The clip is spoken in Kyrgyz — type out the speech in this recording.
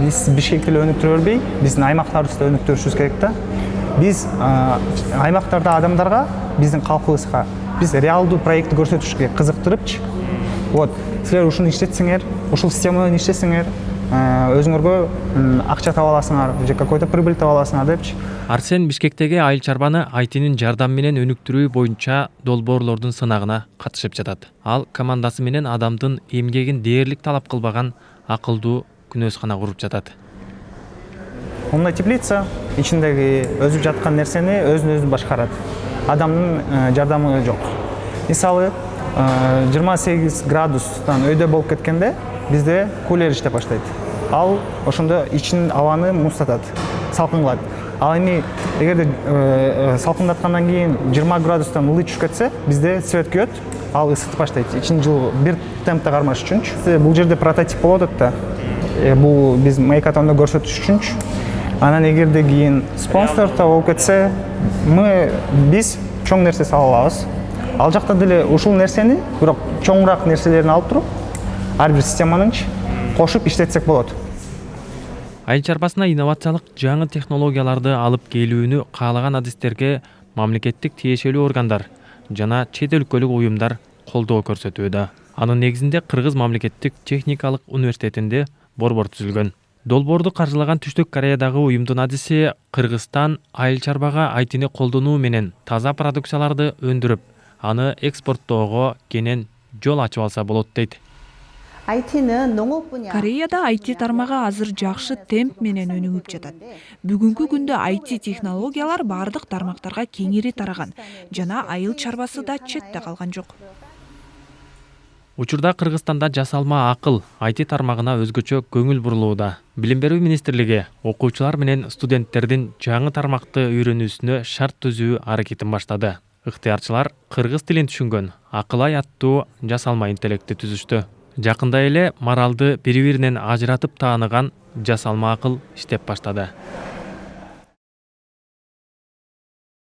биз Бишкекте эле өнүктүрө бербей, биздин аймактарыбызда өнүктүрүшүбүз керек да. Биз аймактарда адамдарга, биздин калкыбызга биз реалдуу проектти көрсөтүшкө кызыктырыпчы. Вот, силер ушуну иштетсеңер, ушул система менен иштесеңер, өзүңөргө акча таба аласыңар, же какой-то прибыль таба аласыңар депчи. Арсен Бишкектеги айыл чарбаны айтинин жардамы менен өнүктүрүү боюнча долбоорлордун сынагына катышып жатат. Ал командасы менен адамдын эмгегин дээрлик талап кылбаган акылдуу күнөөскана куруп жатат. Умная теплица ичиндеги өзүп жаткан нерсени өзүн башкарат. Адамдын жардамы жок. Мисалы, 28 градустан өйдө болуп кеткенде бизде кулер иштеп баштайт. Ал ошондо ичин абаны муздатат, салкын кылат. Ал эми эгерде салкындаткандан кийин 20 градустан ылый түшүп кетсе, бизде свет күйөт, ал ысытып баштайт. Ичин жылуу бир темпте кармаш үчүнчү. Бул жерде прототип болуп атат да. Бул биз Майкатондо көрсөтүш үчүнчү. Анан эгерде кийин спонсор болуп кетсе, биз чоң нерсе сала алабыз. Ал жакта деле ушул нерсени, бирок чоңураак нерселерин алып туруп, ар бир системанын кошуп иштетсек болот. Айыл чарбасына инновациялык жаңы технологияларды алып келүүнү каалаган адистерге мамлекеттик тиешелүү органдар жана чет өлкөлүк уюмдар колдоо көрсөтүүдө. Анын негизинде Кыргыз мамлекеттик техникалык университетинде борбор түзүлгөн. Долбоорду каржылаган Түштүк Кореядагы уюмдун адиси Кыргызстан айыл чарбага айтини колдонуу менен таза продукцияларды өндүрүп, аны экспорттоого кенен жол ачып алса болот дейт. Кореяда IT тармагы азыр жакшы темп менен өнүгүп жатат. Бүгүнкү күндө IT технологиялар бардык тармактарга кеңири тараган жана айыл чарбасы да четте калган жок. Учурда Кыргызстанда жасалма акыл IT тармагына өзгөчө көңүл бурулууда. Билим берүү министрлиги окуучулар менен студенттердин жаңы тармакты үйрөнүүсүнө шарт түзүү аракетин баштады. Ыктыярчылар кыргыз тилин түшүнгөн акылай аттуу жасалма интеллектти түзүштү. Жакында эле маралды бири-биринен ажыратып тааныган жасалма акыл иштеп баштады.